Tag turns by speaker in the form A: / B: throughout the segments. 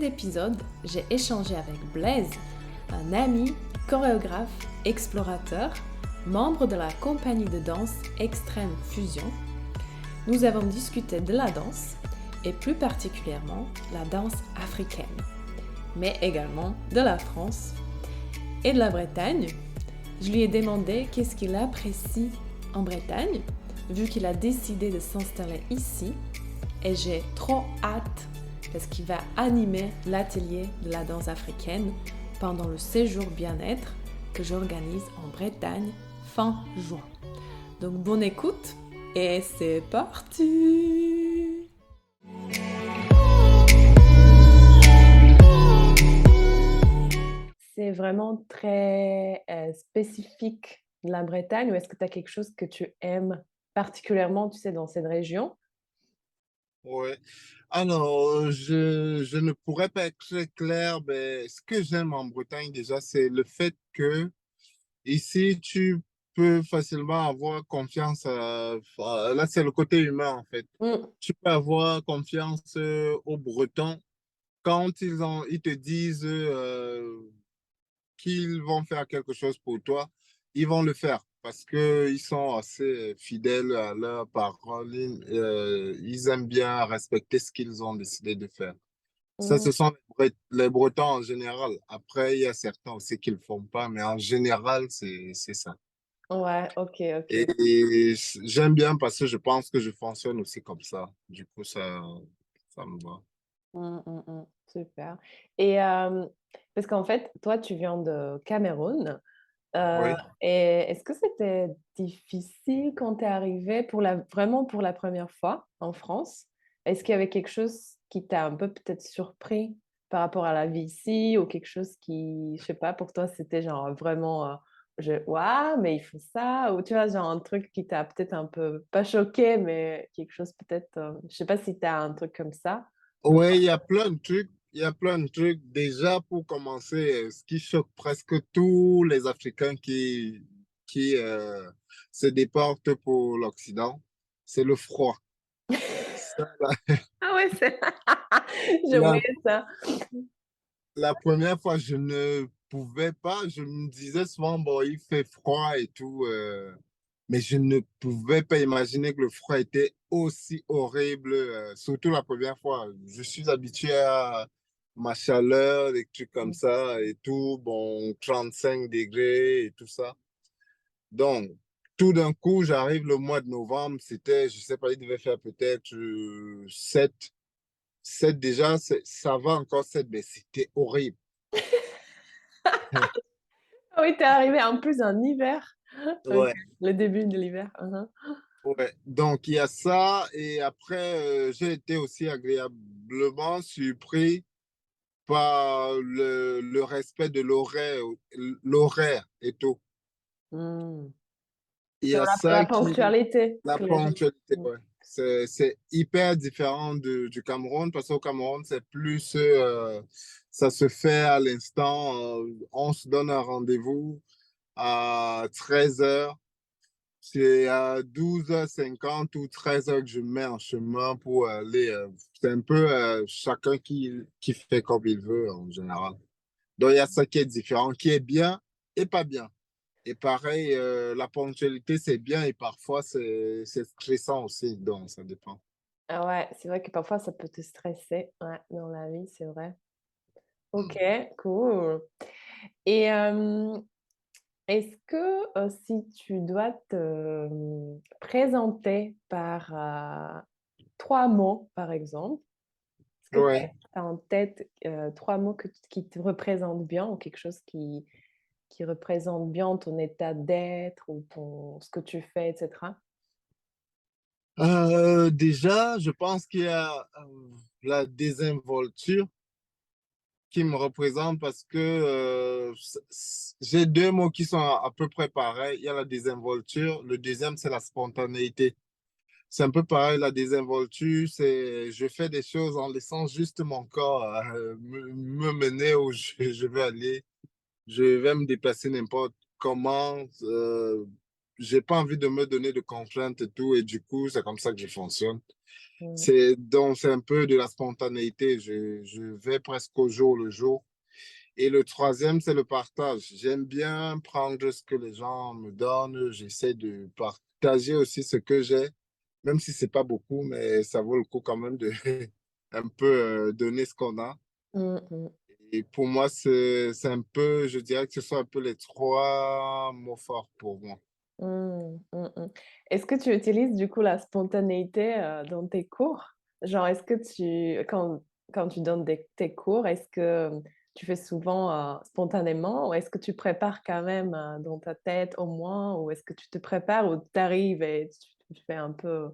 A: cet épisode, j'ai échangé avec Blaise, un ami, chorégraphe, explorateur, membre de la compagnie de danse Extrême Fusion. Nous avons discuté de la danse, et plus particulièrement la danse africaine, mais également de la France et de la Bretagne. Je lui ai demandé qu'est-ce qu'il apprécie en Bretagne, vu qu'il a décidé de s'installer ici, et j'ai trop hâte parce qu'il va animer l'atelier de la danse africaine pendant le séjour bien-être que j'organise en Bretagne fin juin. Donc bonne écoute et c'est parti! C'est vraiment très spécifique de la Bretagne, ou est-ce que tu as quelque chose que tu aimes particulièrement, tu sais, dans cette région?
B: Ouais. Alors, je ne pourrais pas être très clair, mais ce que j'aime en Bretagne déjà, c'est le fait que ici, tu peux facilement avoir confiance. Là, c'est le côté humain, en fait.
A: Mm.
B: Tu peux avoir confiance aux Bretons quand ils te disent qu'ils vont faire quelque chose pour toi, ils vont le faire parce qu'ils sont assez fidèles à leur parole. Ils aiment bien respecter ce qu'ils ont décidé de faire. Ça,
A: Mm.
B: ce sont les Bretons en général. Après, il y a certains aussi qui ne le font pas, mais en général, c'est ça.
A: Ouais, ok,
B: Et,
A: ok.
B: et j'aime bien parce que je pense que je fonctionne aussi comme ça. Du coup, ça me va.
A: Super. Et parce qu'en fait, toi, tu viens de Cameroun.
B: Oui.
A: Et est-ce que c'était difficile quand tu es arrivé vraiment pour la première fois en France? Est-ce qu'il y avait quelque chose qui t'a un peu peut-être surpris par rapport à la vie ici, ou quelque chose qui, je sais pas, pour toi, c'était genre vraiment, waouh, mais il faut ça, ou tu vois, genre un truc qui t'a peut-être un peu, pas choqué, mais quelque chose peut-être, je sais pas si tu as un truc comme ça.
B: Oui, il y a plein de trucs. Il y a plein de trucs. Déjà, pour commencer, ce qui choque presque tous les Africains qui se déportent pour l'Occident, c'est le froid. Ça,
A: Ah ouais, c'est... J'ai
B: La,
A: oublié ça.
B: la première fois, je ne pouvais pas. Je me disais souvent, bon, il fait froid et tout, mais je ne pouvais pas imaginer que le froid était aussi horrible, surtout la première fois. Je suis habitué à ma chaleur, des trucs comme ça et tout, bon, 35 degrés et tout ça. Donc, tout d'un coup, j'arrive le mois de novembre, c'était, je sais pas, il devait faire peut-être 7. 7 déjà, ça va encore 7, mais c'était horrible.
A: Ah oui, t'es arrivé en plus en hiver. Ok,
B: Ouais.
A: le début de l'hiver.
B: Ouais, donc il y a ça et après j'ai été aussi agréablement surpris par le respect de l'horaire et tout.
A: Hmm.
B: Il y
A: Sur
B: a
A: la
B: ça qui
A: ponctualité
B: la
A: que les gens...
B: ponctualité,
A: Hmm.
B: ouais. C'est hyper différent du Cameroun parce qu'au Cameroun c'est plus ça se fait à l'instant, on se donne un rendez-vous à 13 heures. C'est à 12h50 ou 13 heures que je me mets en chemin pour aller. C'est un peu chacun qui fait comme il veut en général. Donc, il y a ça qui est différent, qui est bien et pas bien. Et pareil, la ponctualité, c'est bien et parfois, c'est stressant aussi. Donc, ça dépend.
A: Ah ouais, c'est vrai que parfois ça peut te stresser, ouais, dans la vie, c'est vrai. Ok,
B: Hmm.
A: cool. Et est-ce que si tu dois te présenter par trois mots, par exemple, est-ce que tu
B: Ouais.
A: as en tête trois mots qui te représentent bien, ou quelque chose qui représente bien ton état d'être, ou ce que tu fais, etc.
B: Déjà, je pense qu'il y a la désinvolture qui me représente parce que j'ai deux mots qui sont à peu près pareils. Il y a la désinvolture. Le deuxième, c'est la spontanéité. C'est un peu pareil, la désinvolture, c'est je fais des choses en laissant juste mon corps me mener où je veux aller. Je vais me déplacer n'importe comment. J'ai pas envie de me donner de contraintes et tout. Et du coup, c'est comme ça que je fonctionne. Donc, c'est un peu de la spontanéité. Je vais presque au jour le jour. Et le troisième, c'est le partage. J'aime bien prendre ce que les gens me donnent. J'essaie de partager aussi ce que j'ai, même si c'est pas beaucoup, mais ça vaut le coup quand même de un peu donner ce qu'on a.
A: Mm, mm,
B: Et pour moi, c'est un peu, je dirais que ce sont un peu les trois mots forts pour moi.
A: mm, mm, mm. Est-ce que tu utilises du coup la spontanéité dans tes cours? Genre, est-ce que quand tu donnes tes cours, est-ce que tu fais souvent spontanément ou est-ce que tu prépares quand même dans ta tête au moins ou est-ce que tu te prépares ou tu arrives et tu fais un peu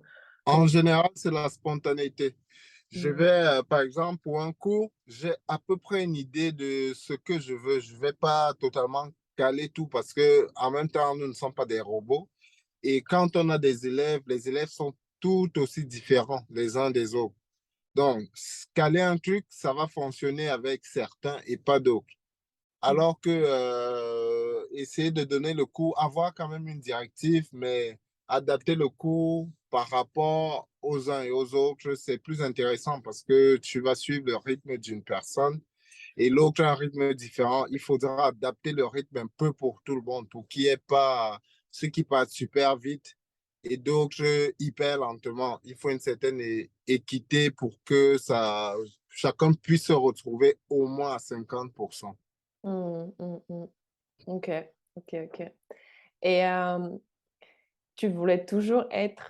A: comme...
B: En général, c'est la spontanéité. Je
A: Mm,
B: vais, par exemple, pour un cours, j'ai à peu près une idée de ce que je veux. Je ne vais pas totalement caler tout parce que en même temps, nous ne sommes pas des robots. Et quand on a des élèves, les élèves sont tout aussi différents les uns des autres. Donc, caler un truc, ça va fonctionner avec certains et pas d'autres.
A: mm,
B: Alors que essayer de donner le cours, avoir quand même une directive, mais adapter le cours par rapport aux uns et aux autres, c'est plus intéressant parce que tu vas suivre le rythme d'une personne et l'autre a un rythme différent. Il faudra adapter le rythme un peu pour tout le monde, pour qu'il n'y ait pas ceux qui partent super vite et d'autres hyper lentement. Il faut une certaine équité pour que chacun puisse se retrouver au moins à 50%.
A: mm, mm, mm. Ok, ok, ok. Et tu voulais toujours être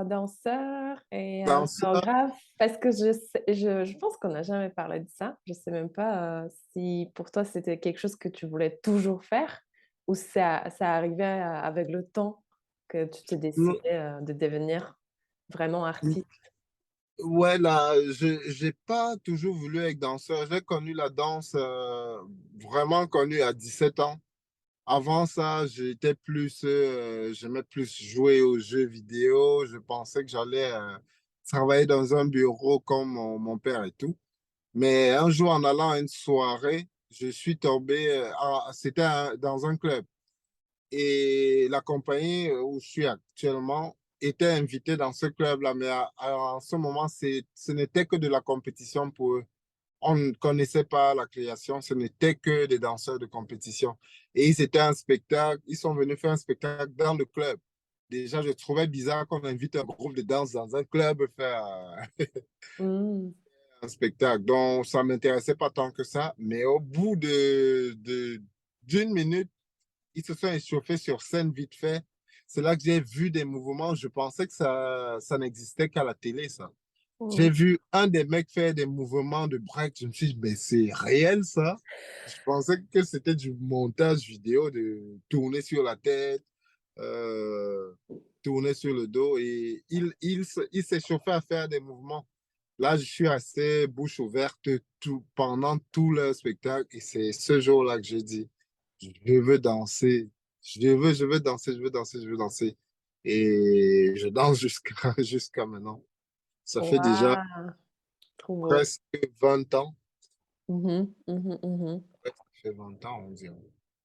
A: danseur et
B: Dans ça,
A: chorégraphe parce que je pense qu'on n'a jamais parlé de ça. Je sais même pas si pour toi c'était quelque chose que tu voulais toujours faire ou ça arrivait avec le temps que tu t'es décidé de devenir vraiment artiste.
B: ouais, là, je j'ai pas toujours voulu être danseur. J'ai connu la danse, vraiment connu à 17 ans. Avant ça, j'aimais plus jouer aux jeux vidéo. Je pensais que j'allais travailler dans un bureau comme mon père et tout. Mais un jour, en allant à une soirée, je suis tombé, c'était dans un club. Et la compagnie où je suis actuellement était invitée dans ce club-là, mais en ce moment, ce n'était que de la compétition pour eux. On ne connaissait pas la création, ce n'était que des danseurs de compétition. Et ils sont venus faire un spectacle dans le club. Déjà, je trouvais bizarre qu'on invite un groupe de danse dans un club faire
A: Mm.
B: un spectacle. Donc, ça ne m'intéressait pas tant que ça. Mais au bout d'une minute, ils se sont échauffés sur scène vite fait. C'est là que j'ai vu des mouvements. Je pensais que ça n'existait qu'à la télé, ça. J'ai
A: Mm.
B: vu un des mecs faire des mouvements de break. Je me suis dit, mais c'est réel, ça. Je pensais que c'était du montage vidéo de tourner sur la tête, euh, tourner sur le dos. Et il s'échauffait à faire des mouvements. Là, je suis resté bouche ouverte pendant tout le spectacle. Et c'est ce jour-là que j'ai dit, je veux danser. Je veux danser, je veux danser, je veux danser. Et je danse jusqu'à maintenant. Ça fait déjà
A: Waouh, trop beau.
B: presque 20 ans.
A: Mhm, mhm, mhm.
B: Ouais, ça fait 20 ans, on dirait.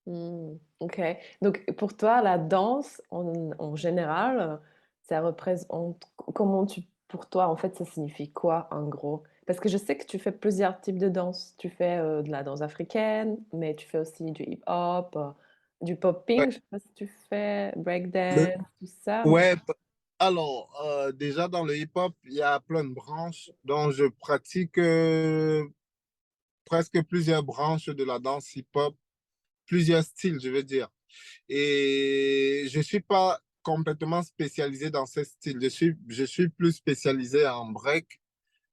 A: Hmm, ok. Donc pour toi, la danse en général, ça représente comment pour toi en fait ça signifie quoi en gros? Parce que je sais que tu fais plusieurs types de danse. Tu fais de la danse africaine, mais tu fais aussi du hip-hop, du
B: Ouais,
A: popping. Je sais pas si tu fais
B: le-
A: breakdance, tout ça, mais
B: ouais, alors, déjà dans le hip-hop, il y a plein de branches dont je pratique presque plusieurs branches de la danse hip-hop, plusieurs styles, je veux dire. Et je suis pas complètement spécialisé dans ces styles. Je suis plus spécialisé en break.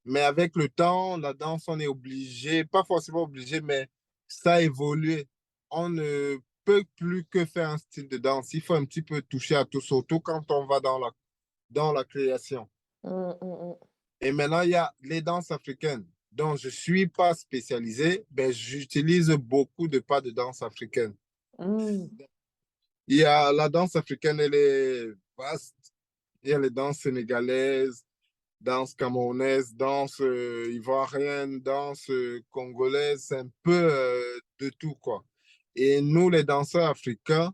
B: Mais avec le temps, la danse, on est obligé, pas forcément obligé, mais ça a évolué. On ne peut plus que faire un style de danse. Il faut un petit peu toucher à tout, surtout quand on va dans la création.
A: mm.
B: Et maintenant, il y a les danses africaines dont je ne suis pas spécialisé, mais j'utilise beaucoup de pas de danse africaine.
A: Mm.
B: Il y a la danse africaine, elle est vaste. Il y a les danses sénégalaises, danse camerounaise, danse ivoirienne, danse congolaise, c'est un peu de tout, quoi. Et nous, les danseurs africains,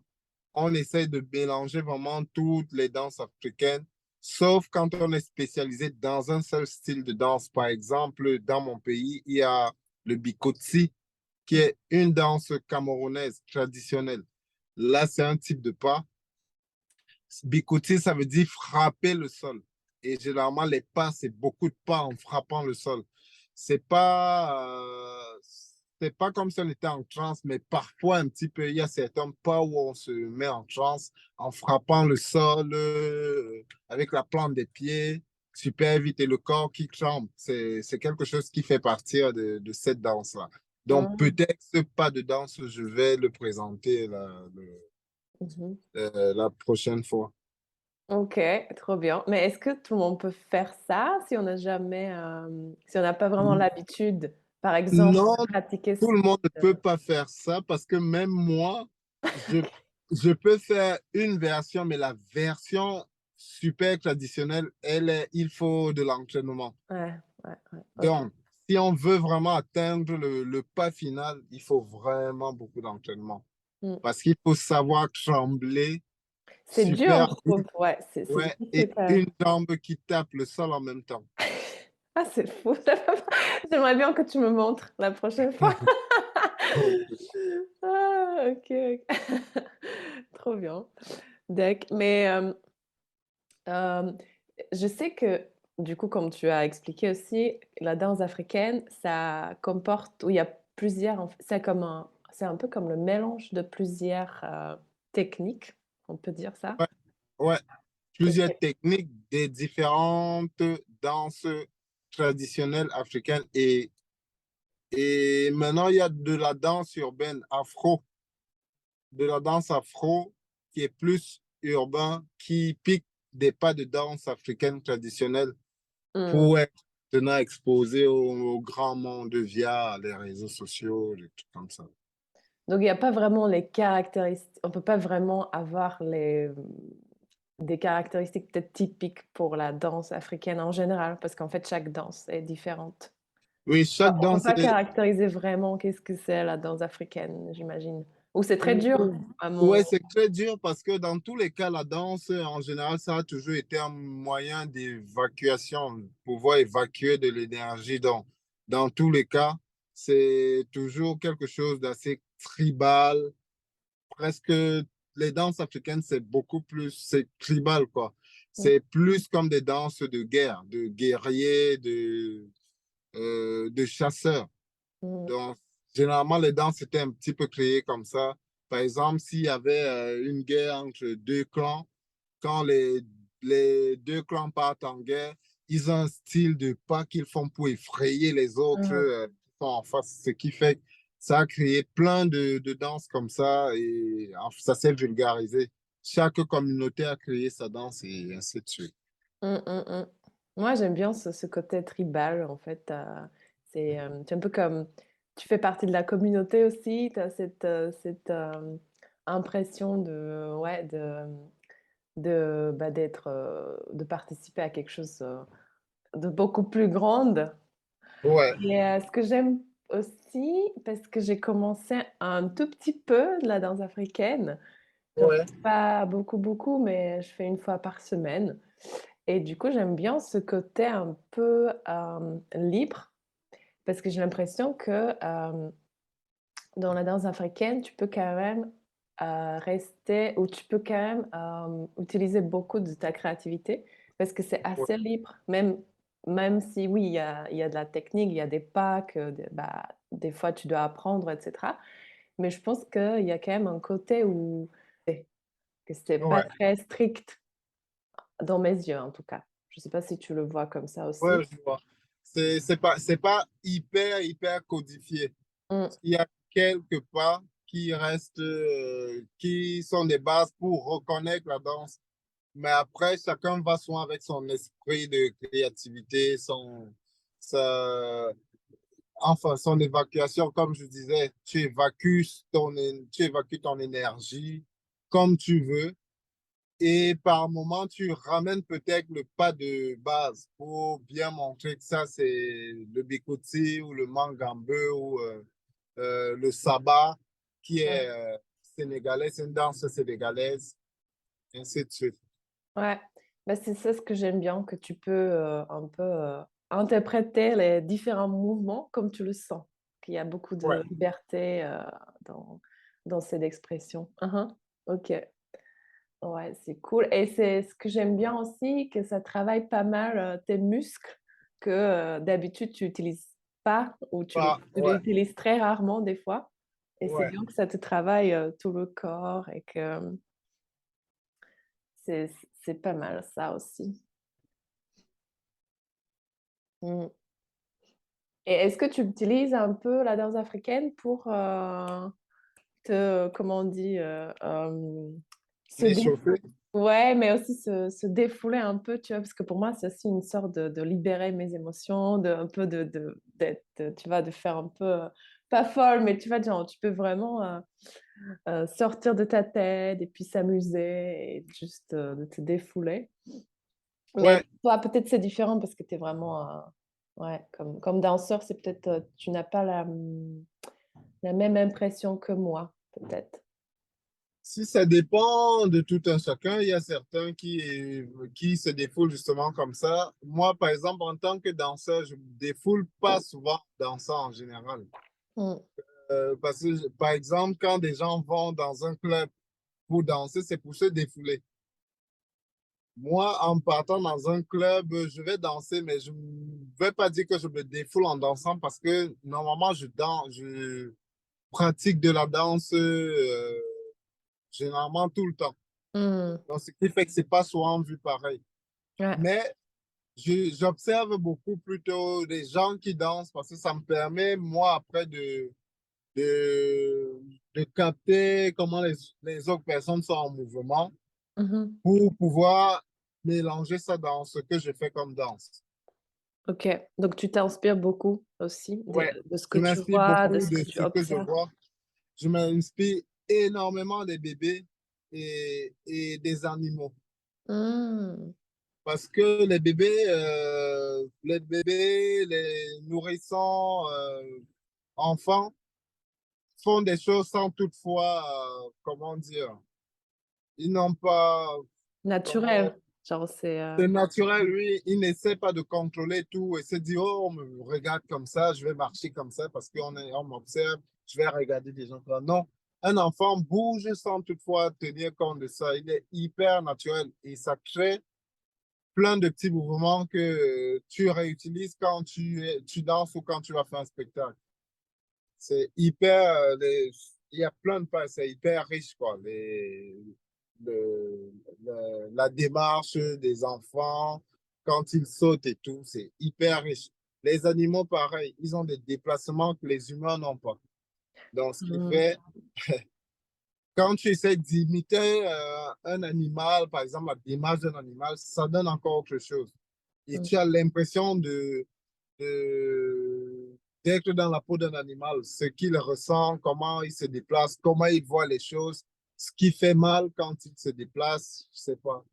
B: on essaye de mélanger vraiment toutes les danses africaines sauf quand on est spécialisé dans un seul style de danse. Par exemple, dans mon pays, il y a le bikotsi, qui est une danse camerounaise traditionnelle. Là, c'est un type de pas. Bikoti, ça veut dire frapper le sol. Et généralement, les pas, c'est beaucoup de pas en frappant le sol. C'est pas, c'est pas comme si on était en transe, mais parfois un petit peu, il y a certains pas où on se met en transe en frappant le sol avec la plante des pieds super vite et le corps qui tremble. C'est quelque chose qui fait partie de cette danse-là. Donc,
A: Mhm.
B: peut-être ce pas de danse, je vais le présenter
A: Mhm.
B: la prochaine fois.
A: Ok, trop bien. Mais est-ce que tout le monde peut faire ça si on n'a jamais, si on n'a pas vraiment l'habitude, par exemple,
B: Non,
A: de pratiquer
B: tout
A: ce...
B: le monde ne peut pas faire ça parce que même moi, je, je peux faire une version, mais la version super traditionnelle, il faut de l'entraînement.
A: Ouais, ouais, ouais, ok.
B: Donc, si on veut vraiment atteindre le pas final, il faut vraiment beaucoup d'entraînement
A: Mm.
B: parce qu'il faut savoir trembler
A: C'est dur,
B: super
A: je trouve.
B: vite,
A: Ouais, c'est
B: ouais,
A: difficile
B: et
A: quand même.
B: une jambe qui tape le sol en même temps.
A: Ah, c'est fou. J'aimerais bien que tu me montres la prochaine fois. Ah, ok, ok. Trop bien. D'accord. Mais euh, je sais que, du coup, comme tu as expliqué aussi, la danse africaine, ça comporte, où il y a plusieurs, c'est comme c'est un peu comme le mélange de plusieurs techniques, on peut dire ça.
B: Ouais, ouais. Plusieurs
A: Ok.
B: techniques des différentes danses traditionnelles africaines. Et maintenant, il y a de la danse urbaine afro, de la danse afro qui est plus urbain, qui pique des pas de danse africaine traditionnelle
A: Hmm.
B: pour être maintenant exposé au grand monde via les réseaux sociaux, des trucs comme ça.
A: Donc, il n'y a pas vraiment les caractéristiques, on peut pas vraiment avoir des caractéristiques peut-être typiques pour la danse africaine en général, parce qu'en fait, chaque danse est différente.
B: Oui, chaque
A: On peut
B: danse
A: pas
B: est...
A: caractériser vraiment qu'est-ce que c'est la danse africaine, j'imagine. Ou c'est très dur à mon...
B: Ouais, c'est très dur parce que dans tous les cas, la danse, en général, ça a toujours été un moyen d'évacuation, pouvoir évacuer de l'énergie. Donc, dans tous les cas, c'est toujours quelque chose d'assez tribal. Presque, les danses africaines, c'est beaucoup plus, c'est tribal, quoi. C'est plus comme des danses de guerre, de guerriers, de chasseurs.
A: Mm.
B: Donc, généralement, les danses étaient un petit peu créées comme ça. Par exemple, s'il y avait une guerre entre deux clans, quand les deux clans partent en guerre, ils ont un style de pas qu'ils font pour effrayer les autres
A: Mhm.
B: qui sont en face, ce qui fait que ça a créé plein de danses comme ça et ça s'est vulgarisé. Chaque communauté a créé sa danse et ainsi de suite.
A: Mm, mm, mm. Moi, j'aime bien ce côté tribal, en fait. C'est un peu comme... Tu fais partie de la communauté aussi, tu as cette impression de, ouais, d'être, de participer à quelque chose de beaucoup plus grande.
B: Ouais,
A: Et ce que j'aime aussi, parce que j'ai commencé un tout petit peu de la danse africaine, j'en fais
B: ouais,
A: pas beaucoup, beaucoup, mais je fais une fois par semaine. Et du coup, j'aime bien ce côté un peu libre, parce que j'ai l'impression que dans la danse africaine, tu peux quand même rester, ou tu peux quand même utiliser beaucoup de ta créativité, parce que c'est
B: ouais,
A: assez libre, même si oui, il y a de la technique, il y a des pas que bah, des fois tu dois apprendre, etc. Mais je pense qu'il y a quand même un côté où que c'est pas
B: ouais,
A: très strict dans mes yeux, en tout cas. Je sais pas si tu le vois comme ça aussi.
B: ouais, je vois. C'est pas hyper codifié.
A: Mm,
B: Il y a quelques pas qui restent, qui sont des bases pour reconnaître la danse. Mais après, chacun va souvent avec son esprit de créativité, enfin, son évacuation, comme je disais, tu évacues ton énergie comme tu veux. Et par moment, tu ramènes peut-être le pas de base pour bien montrer que ça, c'est le bikoti ou le mangambe ou le sabbat qui est sénégalais, c'est une danse sénégalaise, ainsi de suite.
A: ouais. Bah, c'est ça ce que j'aime bien, que tu peux un peu interpréter les différents mouvements comme tu le sens, qu'il y a beaucoup
B: Ouais.
A: de liberté dans, dans cette expression. Mhm. Ok, ouais, c'est cool. Et c'est ce que j'aime bien aussi, que ça travaille pas mal tes muscles, que d'habitude tu n'utilises pas ou tu
B: Ouais,
A: l'utilises très rarement des fois. Et c'est
B: ouais.
A: bien que ça te travaille tout le corps et que c'est c'est pas mal ça aussi. Mm. Et est-ce que tu utilises un peu la danse africaine pour te, comment on dit, se dé...
B: L'échauffer.
A: Ouais, mais aussi se défouler un peu, tu vois, parce que pour moi, c'est aussi une sorte de libérer mes émotions, de, un peu d'être, tu vois, de faire un peu, pas folle, mais tu vois, genre, tu peux vraiment sortir de ta tête et puis s'amuser et juste de te défouler. Mais
B: Ouais.
A: toi, peut-être c'est différent parce que tu es vraiment, ouais, comme danseur, c'est peut-être, tu n'as pas la même impression que moi, peut-être.
B: Si ça dépend de tout un chacun, il y a certains qui se défoulent justement comme ça. Moi, par exemple, en tant que danseur, je me défoule pas souvent dansant en général.
A: Mm.
B: Parce que, par exemple, quand des gens vont dans un club pour danser, c'est pour se défouler. Moi, en partant dans un club, je vais danser, mais je ne vais pas dire que je me défoule en dansant parce que normalement, je pratique de la danse généralement tout le temps.
A: Mm.
B: Donc, ce qui fait que c'est pas souvent vu pareil.
A: Ouais.
B: Mais j'observe beaucoup plutôt les gens qui dansent parce que ça me permet, moi, après, de, de capter comment les autres personnes sont en mouvement
A: Mhm.
B: pour pouvoir mélanger ça dans ce que je fais comme danse.
A: Ok, donc tu t'inspires beaucoup aussi
B: Ouais,
A: de ce que
B: je
A: tu
B: m'inspire
A: vois, de
B: beaucoup
A: ce
B: de
A: que tu
B: ce que je
A: observes.
B: vois. Je m'inspire énormément des bébés et des animaux.
A: Mm.
B: Parce que les nourrissons, enfants font des choses sans toutefois, comment dire, ils n'ont pas, comment,
A: Naturel, genre c'est...
B: c'est naturel, lui, il n'essaie pas de contrôler tout et se dit, oh, on me regarde comme ça, je vais marcher comme ça parce on m'observe, je vais regarder des gens comme ça. Non, un enfant bouge sans toutefois tenir compte de ça. Il est hyper naturel et ça crée plein de petits mouvements que tu réutilises quand tu danses ou quand tu vas faire un spectacle. C'est hyper, il y a plein de pas, c'est hyper riche, quoi. La démarche des enfants, quand ils sautent et tout, c'est hyper riche. Les animaux, pareil, ils ont des déplacements que les humains n'ont pas. Donc, ce qui
A: Mm.
B: fait, quand tu essaies d'imiter un animal, par exemple, la démarche d'un animal, ça donne encore autre chose. Et
A: Mm.
B: tu as l'impression d'être dans la peau d'un animal, ce qu'il ressent, comment il se déplace, comment il voit les choses, ce qui fait mal quand il se déplace, je sais pas.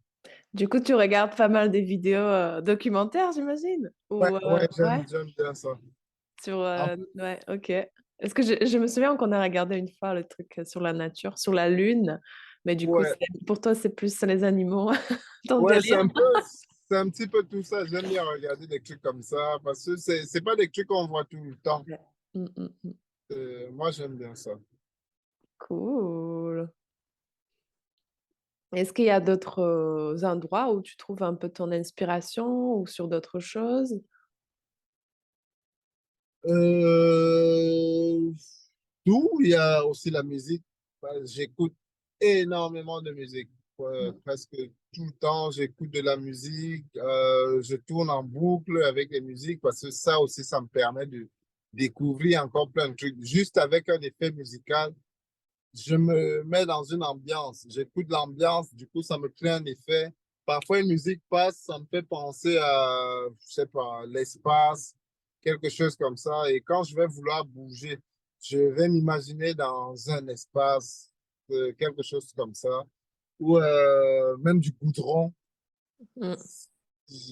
A: Du coup, tu regardes pas mal des vidéos documentaires, j'imagine?
B: Ouais,
A: Ou
B: ouais,
A: ouais,
B: j'aime bien ça.
A: sur...
B: En plus,
A: ouais, ok. Est-ce que je me souviens qu'on a regardé une fois le truc sur la nature, sur la Lune, mais du coup,
B: ouais,
A: pour toi, c'est plus les animaux, ton
B: ouais,
A: délire.
B: c'est un petit peu tout ça. J'aime bien regarder des trucs comme ça parce que c'est pas des trucs qu'on voit tout le temps.
A: Ouais. Mm, mm, mm.
B: Moi, j'aime bien ça.
A: Cool. Est-ce qu'il y a d'autres endroits où tu trouves un peu ton inspiration ou sur d'autres choses?
B: Euh, D'où il y a aussi la musique. J'écoute énormément de musique.
A: Mm.
B: Presque tout le temps, j'écoute de la musique. Je tourne en boucle avec les musiques parce que ça aussi, ça me permet de découvrir encore plein de trucs. Juste avec un effet musical, je me mets dans une ambiance. J'écoute l'ambiance, du coup, ça me crée un effet. Parfois, une musique passe, ça me fait penser à, je sais pas, l'espace, quelque chose comme ça. Et quand je vais vouloir bouger, je vais m'imaginer dans un espace, quelque chose comme ça, ou même du goudron.
A: Mm.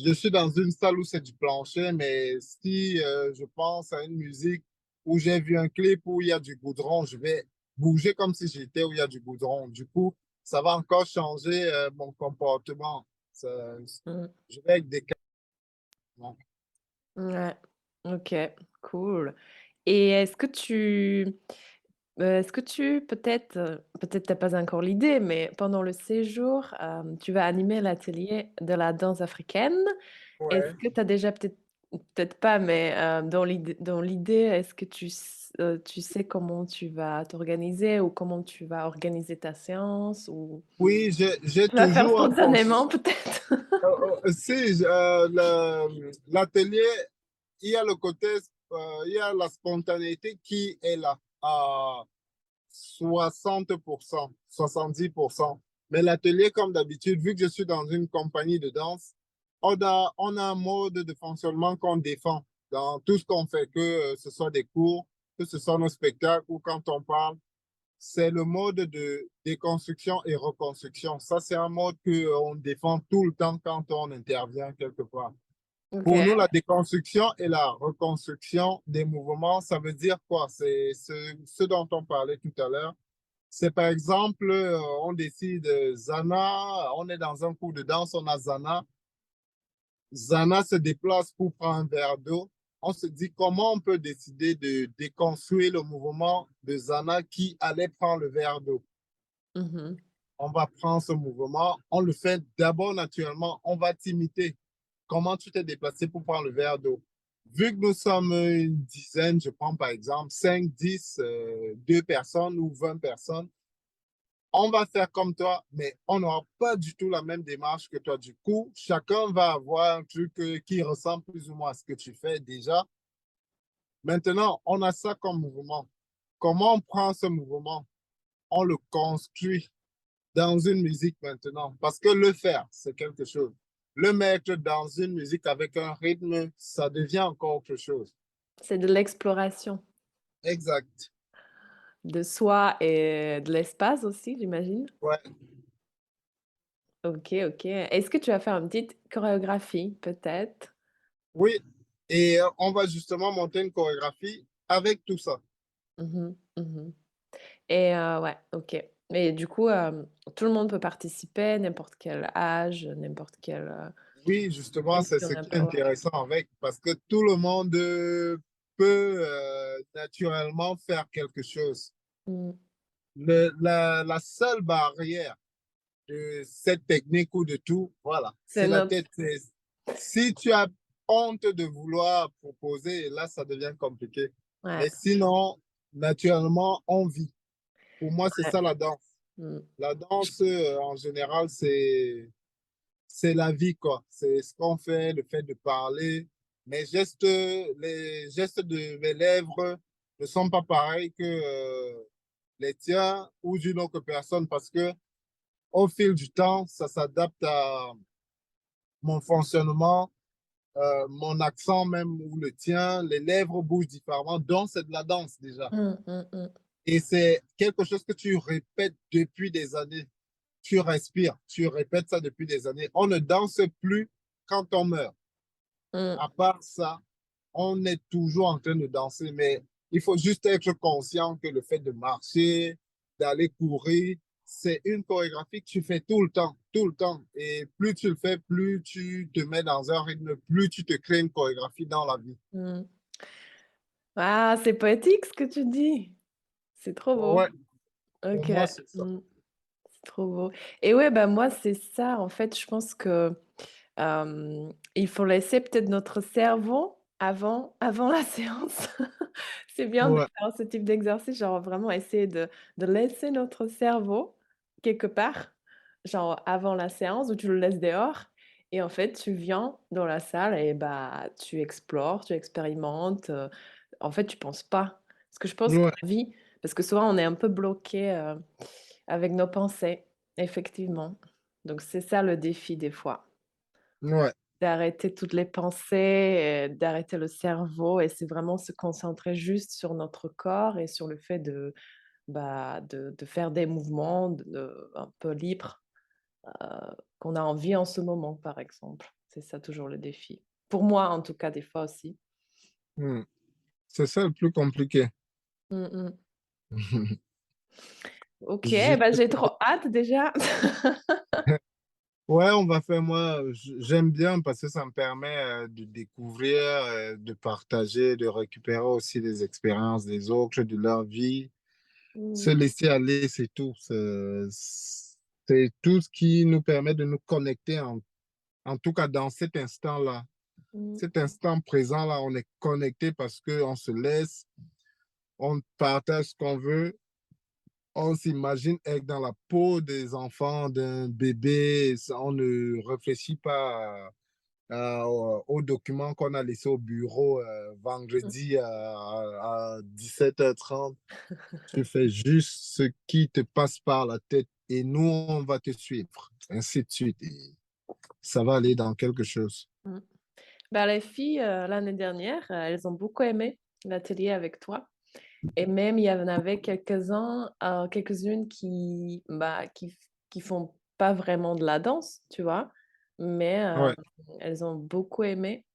B: Je suis dans une salle où c'est du plancher, mais si je pense à une musique où j'ai vu un clip où il y a du goudron, je vais bouger comme si j'étais où il y a du goudron. Du coup, ça va encore changer mon comportement.
A: Mm.
B: Je vais avec des cartes.
A: Ouais. Ok, cool. Et est-ce que tu peut-être t'as pas encore l'idée, mais pendant le séjour, tu vas animer l'atelier de la danse africaine. Est-ce
B: Ouais.
A: que tu as déjà peut-être pas, mais dans l'idée, est-ce que tu sais comment tu vas t'organiser ou comment tu vas organiser ta séance ou
B: Oui, j'ai
A: tu vas faire
B: toujours un
A: spontanément
B: concept.
A: peut-être?
B: Si, l'atelier, il y a le côté, il y a la spontanéité qui est là à 60%, 70%. Mais l'atelier, comme d'habitude, vu que je suis dans une compagnie de danse, on a un mode de fonctionnement qu'on défend dans tout ce qu'on fait, que ce soit des cours, que ce soit nos spectacles ou quand on parle. C'est le mode de déconstruction et reconstruction. Ça, c'est un mode qu'on défend tout le temps quand on intervient quelque part.
A: Ok.
B: Pour nous, la déconstruction et la reconstruction des mouvements, ça veut dire quoi? C'est ce dont on parlait tout à l'heure. C'est par exemple, on décide Zana, on est dans un cours de danse, on a Zana. Zana se déplace pour prendre un verre d'eau. On se dit comment on peut décider de déconstruire le mouvement de Zana qui allait prendre le verre d'eau.
A: Mhm.
B: On va prendre ce mouvement, on le fait d'abord naturellement, on va t'imiter. Comment tu t'es déplacé pour prendre le verre d'eau? Vu que nous sommes une dizaine, je prends par exemple 5, 10, 2 personnes ou 20 personnes, on va faire comme toi, mais on n'aura pas du tout la même démarche que toi. Du coup, chacun va avoir un truc qui ressemble plus ou moins à ce que tu fais déjà. Maintenant, on a ça comme mouvement. Comment on prend ce mouvement? On le construit dans une musique maintenant. Parce que le faire, c'est quelque chose. Le mettre dans une musique avec un rythme, ça devient encore autre chose.
A: C'est de l'exploration
B: Exact.
A: de soi et de l'espace aussi, j'imagine.
B: Ouais.
A: Ok, ok. Est-ce que tu vas faire une petite chorégraphie, peut-être?
B: Oui. Et on va justement monter une chorégraphie avec tout ça.
A: Mhm, mhm. Et ouais, OK. Mais du coup, tout le monde peut participer, n'importe quel âge, n'importe quelle,
B: Oui, justement,
A: même
B: c'est
A: si on
B: ce
A: n'a
B: qui est
A: pas ouais.
B: intéressant avec, parce que tout le monde peut naturellement faire quelque chose.
A: Mmh.
B: La seule barrière de cette technique ou de tout, voilà,
A: C'est
B: c'est la
A: notre
B: tête. Si tu as honte de vouloir proposer, là, ça devient compliqué.
A: ouais,
B: Mais sinon, naturellement, on vit. Pour moi, c'est
A: ouais.
B: ça la danse.
A: Mmh.
B: La danse, en général, c'est la vie, quoi. C'est ce qu'on fait, le fait de parler. Les gestes de mes lèvres ne sont pas pareils que les tiens ou d'une autre personne parce que au fil du temps, ça s'adapte à mon fonctionnement, mon accent même ou le tien. Les lèvres bougent différemment, donc c'est de la danse déjà.
A: Mmh, mmh, mmh.
B: Et c'est quelque chose que tu répètes depuis des années. Tu respires, tu répètes ça depuis des années. On ne danse plus quand on meurt.
A: Mmh.
B: À part ça, on est toujours en train de danser, mais il faut juste être conscient que le fait de marcher, d'aller courir, c'est une chorégraphie que tu fais tout le temps, tout le temps. Et plus tu le fais, plus tu te mets dans un rythme, plus tu te crées une chorégraphie dans la vie.
A: Mmh. Ah, c'est poétique ce que tu dis. C'est trop beau.
B: Ouais, pour
A: OK.
B: moi, c'est ça.
A: Mmh. C'est trop beau et ouais, bah, moi, c'est ça, en fait, je pense que il faut laisser peut-être notre cerveau avant la séance. C'est bien de
B: Ouais,
A: faire ce type d'exercice, genre vraiment essayer de laisser notre cerveau quelque part, genre avant la séance où tu le laisses dehors et en fait, tu viens dans la salle et bah, tu explores, tu expérimentes, en fait, tu penses pas. Parce que je pense
B: ouais,
A: qu'en vie parce que souvent on est un peu bloqué, avec nos pensées, effectivement. Donc c'est ça le défi des fois.
B: ouais.
A: D'arrêter toutes les pensées, d'arrêter le cerveau et c'est vraiment se concentrer juste sur notre corps et sur le fait de, bah, de faire des mouvements un peu libres, heu, qu'on a envie en ce moment, par exemple. C'est ça toujours le défi. Pour moi, en tout cas, des fois aussi.
B: Hmm. C'est ça le plus compliqué.
A: Mmh mh. OK, bah,
B: Juste-
A: j'ai trop hâte déjà.
B: Ouais, on va faire, moi, j'aime bien parce que ça me permet de découvrir, de partager, de récupérer aussi des expériences des autres, de leur vie. Se
A: Mm,
B: laisser aller, c'est tout. C'est tout ce qui nous permet de nous connecter, en tout cas dans cet instant-là.
A: mm,
B: Cet instant présent-là, on est connecté parce qu'on se laisse, on partage ce qu'on veut, on s'imagine être dans la peau des enfants, d'un bébé, on ne réfléchit pas aux documents qu'on a laissés au bureau
A: mm.
B: vendredi à 17h30. Tu fais juste ce qui te passe par la tête et nous, on va te suivre, ainsi de suite. Et ça va aller dans quelque chose.
A: Mm. Bah, les filles, l'année dernière, elles ont beaucoup aimé l'atelier avec toi. Et même, il y en avait quelques-uns, quelques-unes qui font pas vraiment de la danse, tu vois? Mais
B: Ouais,
A: elles ont beaucoup aimé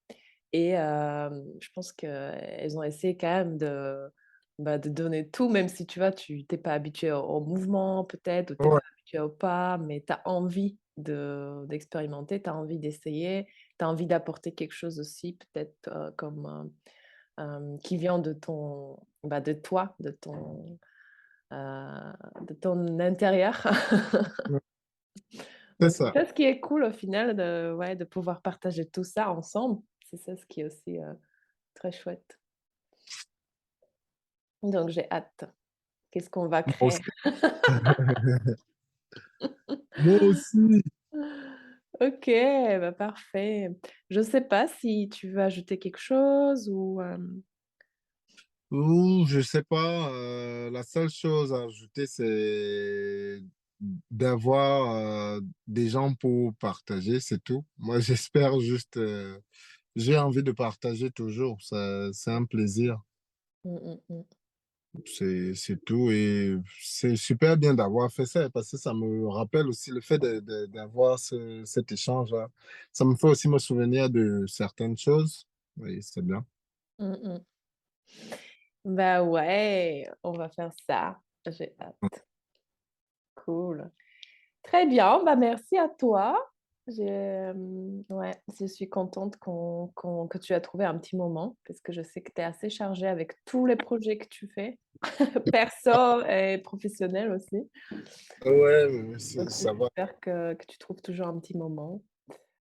A: et je pense qu'elles ont essayé quand même de donner tout, même si, tu vois, tu t'es pas habitué au mouvement peut-être ou tu
B: ouais,
A: pas habitué au pas, mais tu as envie d'expérimenter, tu as envie d'essayer, tu as envie d'apporter quelque chose aussi peut-être, comme, qui vient de toi, de ton intérieur.
B: ouais, c'est
A: Donc c'est
B: ça.
A: ça ce qui est cool au final ouais, de pouvoir partager tout ça ensemble. C'est ça ce qui est aussi, très chouette. Donc j'ai hâte. Qu'est-ce qu'on va
B: Moi
A: créer?
B: aussi. Moi aussi.
A: OK, bah, parfait. Je sais pas si tu veux ajouter quelque chose ou,
B: Ouh, je sais pas. La seule chose à ajouter, c'est d'avoir des gens pour partager, c'est tout. Moi, j'espère juste. J'ai envie de partager toujours. C'est un plaisir.
A: mmh, mmh, mmh.
B: C'est tout. Et c'est super bien d'avoir fait ça parce que ça me rappelle aussi le fait d'avoir cet échange-là. Ça me fait aussi me souvenir de certaines choses. Oui, c'est bien.
A: Mmh mh. Bah, ouais, on va faire ça. J'ai hâte. Cool. Très bien, bah, merci à toi. Ouais, je suis contente que tu as trouvé un petit moment parce que je sais que tu es assez chargée avec tous les projets que tu fais, perso et professionnels aussi.
B: Ouais,
A: Donc c'est
B: ça va.
A: super que tu trouves toujours un petit moment.